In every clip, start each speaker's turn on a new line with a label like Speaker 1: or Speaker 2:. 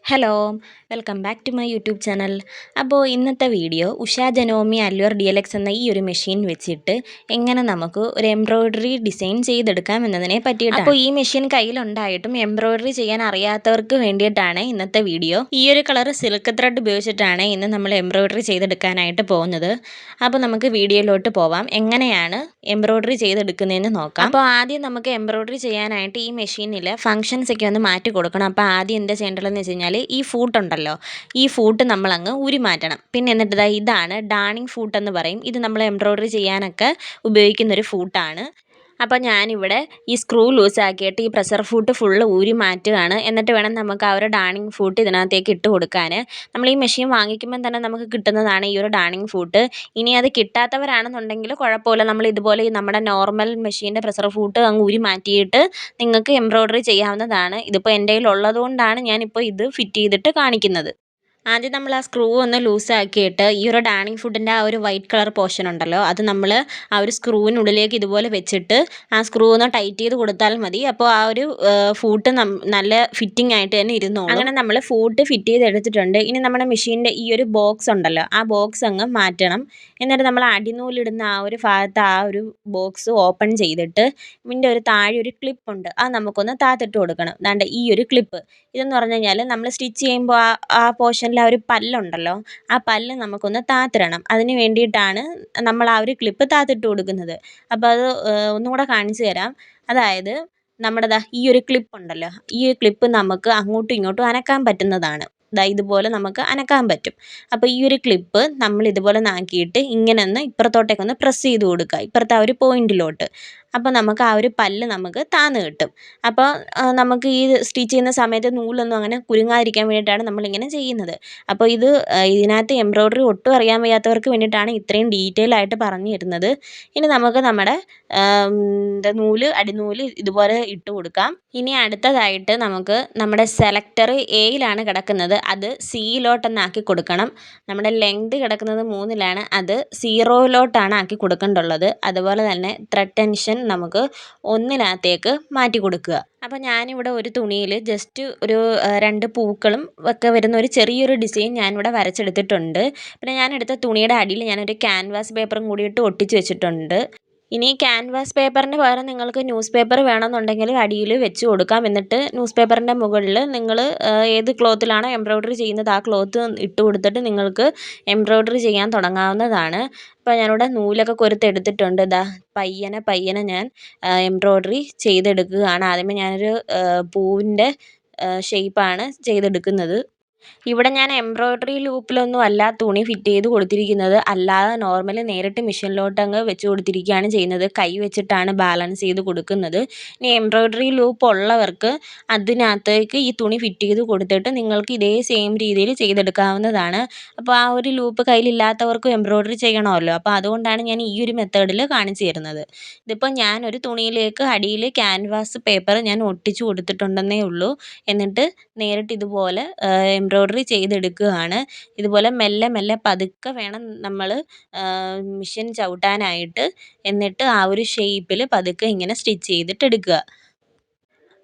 Speaker 1: Hello, welcome back to my YouTube channel. അപ്പോൾ ഇന്നത്തെ video Usha Janome Allure DLX എന്ന ഈ ഒരു മെഷീൻ വെച്ചിട്ട് എങ്ങനെ നമുക്ക് ഒരു എംബ്രോയ്ഡറി ഡിസൈൻ ചെയ്തെടുക്കാം എന്നതിനെ പറ്റിയിട്ടാണ്. അപ്പോൾ ഈ മെഷീൻ കയ്യിലുണ്ടായിട്ടും എംബ്രോയ്ഡറി ചെയ്യാൻ അറിയാത്തവർക്ക് വേണ്ടിയിട്ടാണ് ഇന്നത്തെ വീഡിയോ. ഈ ഒരു കളർ സിൽക്ക് ത്രെഡ് ഉപയോഗിച്ചിട്ടാണ് ഇന്ന് നമ്മൾ എംബ്രോയ്ഡറി ചെയ്തെടുക്കാനായിട്ട് പോകുന്നത്. അപ്പോൾ നമുക്ക് വീഡിയോയിലോട്ട് പോവാം. എങ്ങനെയാണ് എംബ്രോയ്ഡറി ചെയ്തെടുക്കുന്നതെന്ന് നോക്കാം. അപ്പോൾ ആദ്യം നമുക്ക് എംബ്രോയ്ഡറി ചെയ്യാനായിട്ട് ഈ മെഷീനിൽ ഫങ്ഷൻസ് ഒക്കെ ഒന്ന് മാറ്റി കൊടുക്കണം. അപ്പോൾ ആദ്യം എന്താ ചെയ്യേണ്ടതെന്ന് വെച്ച് കഴിഞ്ഞാൽ ഈ ഫൂട്ടുണ്ടല്ലോ, ഈ ഫൂട്ട് നമ്മളങ്ങ് ഊരി മാറ്റണം. പിന്നെ എന്നിട്ട് ഇതാണ് ഡാണിങ് ഫൂട്ട് എന്ന് പറയും. ഇത് നമ്മൾ എംബ്രോയ്ഡറി ചെയ്യാനൊക്കെ ഉപയോഗിക്കുന്നൊരു ഫൂട്ടാണ്. അപ്പോൾ ഞാനിവിടെ ഈ സ്ക്രൂ ലൂസാക്കിയിട്ട് ഈ പ്രഷർ ഫൂട്ട് ഫുള്ള് ഊരി മാറ്റുകയാണ്. എന്നിട്ട് വേണം നമുക്ക് ആ ഒരു ഡാണിങ് ഫൂട്ട് ഇതിനകത്തേക്ക് ഇട്ട് കൊടുക്കാൻ. നമ്മൾ ഈ മെഷീൻ വാങ്ങിക്കുമ്പം തന്നെ നമുക്ക് കിട്ടുന്നതാണ് ഈ ഒരു ഡാണിങ് ഫൂട്ട്. ഇനി അത് കിട്ടാത്തവരാണെന്നുണ്ടെങ്കിൽ കുഴപ്പമില്ല, നമ്മൾ ഇതുപോലെ ഈ നമ്മുടെ നോർമൽ മെഷീൻ്റെ പ്രഷർ ഫൂട്ട് അങ്ങ് ഊരി മാറ്റിയിട്ട് നിങ്ങൾക്ക് എംബ്രോയ്ഡറി ചെയ്യാവുന്നതാണ്. ഇതിപ്പോൾ എൻ്റെ കയ്യിൽ ഉള്ളതുകൊണ്ടാണ് ഞാനിപ്പോൾ ഇത് ഫിറ്റ് ചെയ്തിട്ട് കാണിക്കുന്നത്. ആദ്യം നമ്മൾ ആ സ്ക്രൂ ഒന്ന് ലൂസാക്കിയിട്ട് ഈ ഒരു ഡാണിങ് ഫുഡിൻ്റെ ആ ഒരു വൈറ്റ് കളർ പോർഷൻ ഉണ്ടല്ലോ, അത് നമ്മൾ ആ ഒരു സ്ക്രൂവിനുള്ളിലേക്ക് ഇതുപോലെ വെച്ചിട്ട് ആ സ്ക്രൂ ഒന്ന് ടൈറ്റ് ചെയ്ത് കൊടുത്താൽ മതി. അപ്പോൾ ആ ഒരു ഫൂട്ട് നല്ല ഫിറ്റിംഗ് ആയിട്ട് തന്നെ ഇരുന്നോളും. അങ്ങനെ നമ്മൾ ഫൂട്ട് ഫിറ്റ് ചെയ്ത് എടുത്തിട്ടുണ്ട്. ഇനി നമ്മുടെ മെഷീൻ്റെ ഈ ഒരു ബോക്സ് ഉണ്ടല്ലോ, ആ ബോക്സ് അങ്ങ് മാറ്റണം. എന്നിട്ട് നമ്മൾ അടിനൂലിടുന്ന ആ ഒരു ഭാഗത്ത് ആ ഒരു ബോക്സ് ഓപ്പൺ ചെയ്തിട്ട് ഇതിൻ്റെ ഒരു താഴെ ഒരു ക്ലിപ്പുണ്ട്, അത് നമുക്കൊന്ന് താത്തിട്ട് കൊടുക്കണം. ദാണ്ട് ഈ ഒരു ക്ലിപ്പ് ഇതെന്ന് പറഞ്ഞു കഴിഞ്ഞാൽ നമ്മൾ സ്റ്റിച്ച് ചെയ്യുമ്പോൾ ആ പോർഷനിൽ ആ ഒരു പല്ലുണ്ടല്ലോ, ആ പല്ല് നമുക്കൊന്ന് താത്തിടണം. അതിന് വേണ്ടിയിട്ടാണ് നമ്മൾ ആ ഒരു ക്ലിപ്പ് താത്തിട്ട് കൊടുക്കുന്നത്. അപ്പോൾ അത് ഒന്നും കൂടെ കാണിച്ചു തരാം. അതായത് നമ്മുടെ ഈ ഒരു ക്ലിപ്പ് ഉണ്ടല്ലോ, ഈ ക്ലിപ്പ് നമുക്ക് അങ്ങോട്ടും ഇങ്ങോട്ടും അനക്കാൻ പറ്റുന്നതാണ്. ഇതുപോലെ നമുക്ക് അനക്കാൻ പറ്റും. അപ്പോൾ ഈ ഒരു ക്ലിപ്പ് നമ്മൾ ഇതുപോലെ നാക്കിയിട്ട് ഇങ്ങനെ ഒന്ന് ഇപ്പുറത്തോട്ടേക്കൊന്ന് പ്രസ് ചെയ്ത് കൊടുക്കുക, ഇപ്പുറത്തെ ആ ഒരു പോയിന്റിലോട്ട്. അപ്പോൾ നമുക്ക് ആ ഒരു പല്ല് നമുക്ക് താന്ന് കിട്ടും. അപ്പോൾ നമുക്ക് ഈ സ്റ്റിച്ച് ചെയ്യുന്ന സമയത്ത് നൂലൊന്നും അങ്ങനെ കുരുങ്ങാതിരിക്കാൻ വേണ്ടിയിട്ടാണ് നമ്മളിങ്ങനെ ചെയ്യുന്നത്. അപ്പോൾ ഇതിനകത്ത് എംബ്രോയ്ഡറി ഒട്ടും അറിയാൻ വയ്യാത്തവർക്ക് വേണ്ടിയിട്ടാണ് ഇത്രയും ഡീറ്റെയിൽ ആയിട്ട് പറഞ്ഞു തരുന്നത്. ഇനി നമുക്ക് നമ്മുടെ അടിനൂല് ഇതുപോലെ ഇട്ട് കൊടുക്കാം. ഇനി അടുത്തതായിട്ട് നമുക്ക് നമ്മുടെ സെലക്ടർ എയിലാണ് കിടക്കുന്നത്, അത് സിയിലോട്ടൊന്നാക്കി കൊടുക്കണം. നമ്മുടെ ലെങ്ത് കിടക്കുന്നത് 3-ലാണ്, അത് 0-ലോട്ടാണ് ആക്കി കൊടുക്കേണ്ടുള്ളത്. അതുപോലെ തന്നെ ത്രെഡ് ടെൻഷൻ നമുക്ക് 1-നകത്തേക്ക് മാറ്റി കൊടുക്കുക. അപ്പോൾ ഞാനിവിടെ ഒരു തുണിയിൽ ജസ്റ്റ് ഒരു 2 പൂക്കളും ഒക്കെ വരുന്ന ഒരു ചെറിയൊരു ഡിസൈൻ ഞാനിവിടെ വരച്ചെടുത്തിട്ടുണ്ട്. പിന്നെ ഞാനെടുത്ത തുണിയുടെ അടിയിൽ ഞാനൊരു ക്യാൻവാസ് പേപ്പറും കൂടിയിട്ട് ഒട്ടിച്ച് വെച്ചിട്ടുണ്ട്. ഇനി ക്യാൻവാസ് പേപ്പറിന് പകരം നിങ്ങൾക്ക് ന്യൂസ് പേപ്പർ വേണമെന്നുണ്ടെങ്കിൽ അടിയിൽ വെച്ച് കൊടുക്കാം. എന്നിട്ട് ന്യൂസ് പേപ്പറിൻ്റെ മുകളിൽ നിങ്ങൾ ഏത് ക്ലോത്തിലാണോ എംബ്രോയ്ഡറി ചെയ്യുന്നത് ആ ക്ലോത്ത് ഇട്ട് കൊടുത്തിട്ട് നിങ്ങൾക്ക് എംബ്രോയ്ഡറി ചെയ്യാൻ തുടങ്ങാവുന്നതാണ്. അപ്പോൾ ഞാനിവിടെ നൂലൊക്കെ കൊരുത്തെടുത്തിട്ടുണ്ട്. പയ്യനെ ഞാൻ എംബ്രോയ്ഡറി ചെയ്തെടുക്കുകയാണ്. ആദ്യമേ ഞാനൊരു പൂവിൻ്റെ ഷേപ്പാണ് ചെയ്തെടുക്കുന്നത്. ഇവിടെ ഞാൻ എംബ്രോയ്ഡറി ലൂപ്പിലൊന്നും അല്ല തുണി ഫിറ്റ് ചെയ്ത് കൊടുത്തിരിക്കുന്നത്, അല്ലാതെ നോർമലി നേരിട്ട് മെഷീനിലോട്ട് അങ്ങ് വെച്ച് കൊടുത്തിരിക്കുകയാണ് ചെയ്യുന്നത്. കൈ വെച്ചിട്ടാണ് ബാലൻസ് ചെയ്ത് കൊടുക്കുന്നത്. ഇനി എംബ്രോയ്ഡറി ലൂപ്പ് ഉള്ളവർക്ക് അതിനകത്തേക്ക് ഈ തുണി ഫിറ്റ് ചെയ്ത് കൊടുത്തിട്ട് നിങ്ങൾക്ക് ഇതേ സെയിം രീതിയിൽ ചെയ്തെടുക്കാവുന്നതാണ്. അപ്പോൾ ആ ഒരു ലൂപ്പ് കയ്യിലില്ലാത്തവർക്കും എംബ്രോയ്ഡറി ചെയ്യണമല്ലോ, അപ്പോൾ അതുകൊണ്ടാണ് ഞാൻ ഈ ഒരു മെത്തേഡിൽ കാണിച്ചു തരുന്നത്. ഇതിപ്പോൾ ഞാനൊരു തുണിയിലേക്ക് അടിയിൽ ക്യാൻവാസ് പേപ്പർ ഞാൻ ഒട്ടിച്ചു കൊടുത്തിട്ടുണ്ടെന്നേ ഉള്ളൂ. എന്നിട്ട് നേരിട്ട് ഇതുപോലെ എംബ്രോയ്ഡറി ചെയ്തെടുക്കുകയാണ്. ഇതുപോലെ മെല്ലെ മെല്ലെ പതുക്കെ വേണം നമ്മൾ മെഷീൻ ചവിട്ടാനായിട്ട്. എന്നിട്ട് ആ ഒരു ഷേപ്പിൽ പതുക്കെ ഇങ്ങനെ സ്റ്റിച്ച് ചെയ്തിട്ടെടുക്കുക.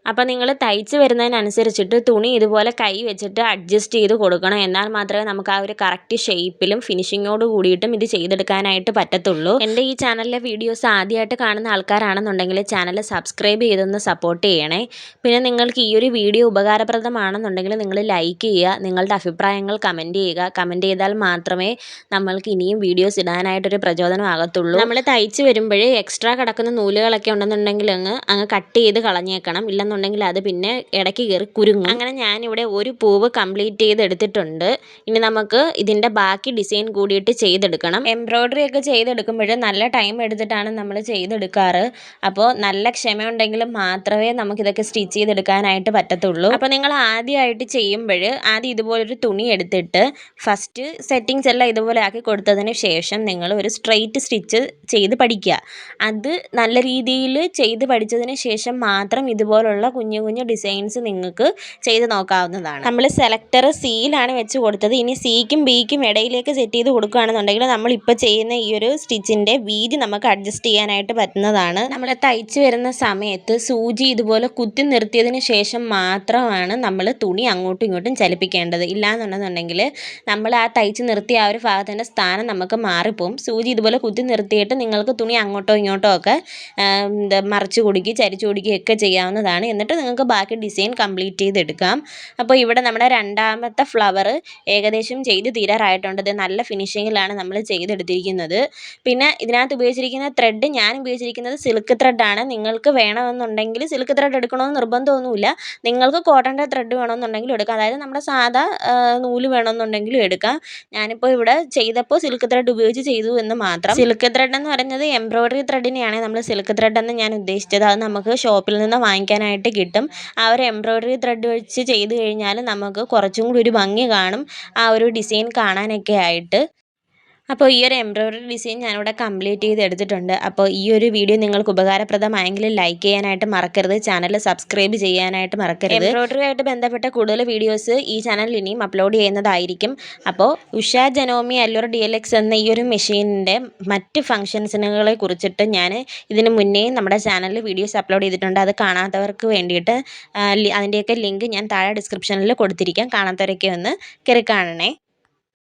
Speaker 1: അപ്പോൾ നിങ്ങൾ തയ്ച്ച് വരുന്നതിനനുസരിച്ചിട്ട് തുണി ഇതുപോലെ കൈ വെച്ചിട്ട് അഡ്ജസ്റ്റ് ചെയ്ത് കൊടുക്കണം. എന്നാൽ മാത്രമേ നമുക്ക് ആ ഒരു കറക്റ്റ് ഷേപ്പിലും ഫിനിഷിങ്ങോട് കൂടിയിട്ടും ഇത് ചെയ്തെടുക്കാനായിട്ട് പറ്റത്തുള്ളൂ. എൻ്റെ ഈ ചാനലിലെ വീഡിയോസ് ആദ്യമായിട്ട് കാണുന്ന ആൾക്കാരാണെന്നുണ്ടെങ്കിൽ ചാനൽ സബ്സ്ക്രൈബ് ചെയ്തൊന്ന് സപ്പോർട്ട് ചെയ്യണേ. പിന്നെ നിങ്ങൾക്ക് ഈ ഒരു വീഡിയോ ഉപകാരപ്രദമാണെന്നുണ്ടെങ്കിൽ നിങ്ങൾ ലൈക്ക് ചെയ്യുക, നിങ്ങളുടെ അഭിപ്രായങ്ങൾ കമൻറ്റ് ചെയ്യുക. കമൻറ്റ് ചെയ്താൽ മാത്രമേ നമ്മൾക്ക് ഇനിയും വീഡിയോസ് ഇടാനായിട്ടൊരു പ്രചോദനമാകത്തുള്ളൂ. നമ്മൾ തയ്ച്ച് വരുമ്പോഴേ എക്സ്ട്രാ കിടക്കുന്ന നൂലുകളൊക്കെ ഉണ്ടെന്നുണ്ടെങ്കിൽ അങ്ങ് കട്ട് ചെയ്ത് കളഞ്ഞേക്കണം. ഇല്ലെന്നുണ്ടെങ്കിൽ അത് പിന്നെ ഇടയ്ക്ക് കയറി കുരുങ്ങും. അങ്ങനെ ഞാനിവിടെ ഒരു പൂവ് കംപ്ലീറ്റ് ചെയ്തെടുത്തിട്ടുണ്ട്. ഇനി നമുക്ക് ഇതിൻ്റെ ബാക്കി ഡിസൈൻ കൂടിയിട്ട് ചെയ്തെടുക്കണം. എംബ്രോയ്ഡറി ഒക്കെ ചെയ്തെടുക്കുമ്പോൾ നല്ല ടൈം എടുത്തിട്ടാണ് നമ്മൾ ചെയ്തെടുക്കാറ്. അപ്പോൾ നല്ല ക്ഷമയുണ്ടെങ്കിൽ മാത്രമേ നമുക്കിതൊക്കെ സ്റ്റിച്ച് ചെയ്തെടുക്കാനായിട്ട് പറ്റത്തുള്ളൂ. അപ്പോൾ നിങ്ങൾ ആദ്യമായിട്ട് ചെയ്യുമ്പോൾ ആദ്യം ഇതുപോലൊരു തുണി എടുത്തിട്ട് ഫസ്റ്റ് സെറ്റിങ്സ് എല്ലാം ഇതുപോലെ ആക്കി കൊടുത്തതിന് ശേഷം നിങ്ങൾ ഒരു സ്ട്രെയിറ്റ് സ്റ്റിച്ച് ചെയ്ത് പഠിക്കുക. അത് നല്ല രീതിയിൽ ചെയ്ത് പഠിച്ചതിന് ശേഷം മാത്രം ഇതുപോലുള്ള ഇതുപോലുള്ള കുഞ്ഞു കുഞ്ഞു ഡിസൈൻസ് നിങ്ങൾക്ക് ചെയ്ത് നോക്കാവുന്നതാണ്. നമ്മൾ സെലക്ടർ സിയിലാണ് വെച്ച് കൊടുത്തത്. ഇനി സിക്കും ബിക്കും ഇടയിലേക്ക് സെറ്റ് ചെയ്ത് കൊടുക്കുകയാണെന്നുണ്ടെങ്കിൽ നമ്മളിപ്പോൾ ചെയ്യുന്ന ഈ ഒരു സ്റ്റിച്ചിൻ്റെ വീതി നമുക്ക് അഡ്ജസ്റ്റ് ചെയ്യാനായിട്ട് പറ്റുന്നതാണ്. നമ്മൾ തയ്ച്ച് വരുന്ന സമയത്ത് സൂചി ഇതുപോലെ കുത്തി നിർത്തിയതിന് ശേഷം മാത്രമാണ് നമ്മൾ തുണി അങ്ങോട്ടും ഇങ്ങോട്ടും ചലിപ്പിക്കേണ്ടത്. ഇല്ലാന്നുണ്ടെന്നുണ്ടെങ്കിൽ നമ്മൾ ആ തയ്ച്ച് നിർത്തിയ ആ ഒരു ഭാഗത്തിൻ്റെ സ്ഥാനം നമുക്ക് മാറിപ്പോവും. സൂചി ഇതുപോലെ കുത്തി നിർത്തിയിട്ട് നിങ്ങൾക്ക് തുണി അങ്ങോട്ടോ ഇങ്ങോട്ടോ ഒക്കെ മറിച്ച് കൊടുക്കുകയും ചരിച്ചു കൊടുക്കുകയും ഒക്കെ ചെയ്യാവുന്നതാണ്. എന്നിട്ട് നിങ്ങൾക്ക് ബാക്കി ഡിസൈൻ കംപ്ലീറ്റ് ചെയ്തെടുക്കാം. അപ്പോൾ ഇവിടെ നമ്മുടെ രണ്ടാമത്തെ ഫ്ലവർ ഏകദേശം ചെയ്ത് തീരാറായിട്ടുണ്ട്. ഇത് നല്ല ഫിനിഷിങ്ങിലാണ് നമ്മൾ ചെയ്തെടുത്തിരിക്കുന്നത്. പിന്നെ ഇതിനകത്ത് ഉപയോഗിച്ചിരിക്കുന്ന ത്രെഡ് ഞാൻ ഉപയോഗിച്ചിരിക്കുന്നത് സിൽക്ക് ത്രെഡാണ്. നിങ്ങൾക്ക് വേണമെന്നുണ്ടെങ്കിൽ സിൽക്ക് ത്രെഡ് എടുക്കണമെന്ന് നിർബന്ധമൊന്നുമില്ല. നിങ്ങൾക്ക് കോട്ടൻ്റെ ത്രെഡ് വേണമെന്നുണ്ടെങ്കിലും എടുക്കാം. അതായത് നമ്മുടെ സാധാ നൂല് വേണമെന്നുണ്ടെങ്കിലും എടുക്കാം. ഞാനിപ്പോൾ ഇവിടെ ചെയ്തപ്പോൾ സിൽക്ക് ത്രെഡ് ഉപയോഗിച്ച് ചെയ്തു എന്ന് മാത്രം. സിൽക്ക് ത്രെഡ് എന്ന് പറയുന്നത് എംബ്രോയ്ഡറി ത്രെഡിനെയാണ് നമ്മൾ സിൽക്ക് ത്രെഡ് എന്ന് ഞാൻ ഉദ്ദേശിച്ചത്. അത് നമുക്ക് ഷോപ്പിൽ നിന്ന് വാങ്ങിക്കാനായിട്ട് കിട്ടും. ആ ഒരു എംബ്രോയ്ഡറി ത്രെഡ് വെച്ച് ചെയ്ത് കഴിഞ്ഞാൽ നമുക്ക് കുറച്ചും കൂടി ഒരു ഭംഗി കാണും ആ ഒരു ഡിസൈൻ കാണാനൊക്കെ ആയിട്ട്. അപ്പോൾ ഈ ഒരു എംബ്രോയ്ഡറി ഡിസൈൻ ഞാനിവിടെ കംപ്ലീറ്റ് ചെയ്ത് എടുത്തിട്ടുണ്ട്. അപ്പോൾ ഈ ഒരു വീഡിയോ നിങ്ങൾക്ക് ഉപകാരപ്രദമായെങ്കിൽ ലൈക്ക് ചെയ്യാനായിട്ട് മറക്കരുത്. ചാനൽ സബ്സ്ക്രൈബ് ചെയ്യാനായിട്ട് മറക്കരുത്. എംബ്രോയ്ഡറി ആയിട്ട് ബന്ധപ്പെട്ട കൂടുതൽ വീഡിയോസ് ഈ ചാനലിൽ ഇനിയും അപ്ലോഡ് ചെയ്യുന്നതായിരിക്കും. അപ്പോൾ ഉഷ ജനോമി അല്ലൂർ DLX എന്ന ഈ ഒരു മെഷീനിൻ്റെ മറ്റ് ഫങ്ഷൻസിനുകളെ കുറിച്ചിട്ട് ഞാൻ ഇതിന് മുന്നേ നമ്മുടെ ചാനലിൽ വീഡിയോസ് അപ്ലോഡ് ചെയ്തിട്ടുണ്ട്. അത് കാണാത്തവർക്ക് വേണ്ടിയിട്ട് അതിൻ്റെയൊക്കെ ലിങ്ക് ഞാൻ താഴെ ഡിസ്ക്രിപ്ഷനിൽ കൊടുത്തിരിക്കാം. കാണാത്തവരൊക്കെ ഒന്ന് കയറി കാണണേ.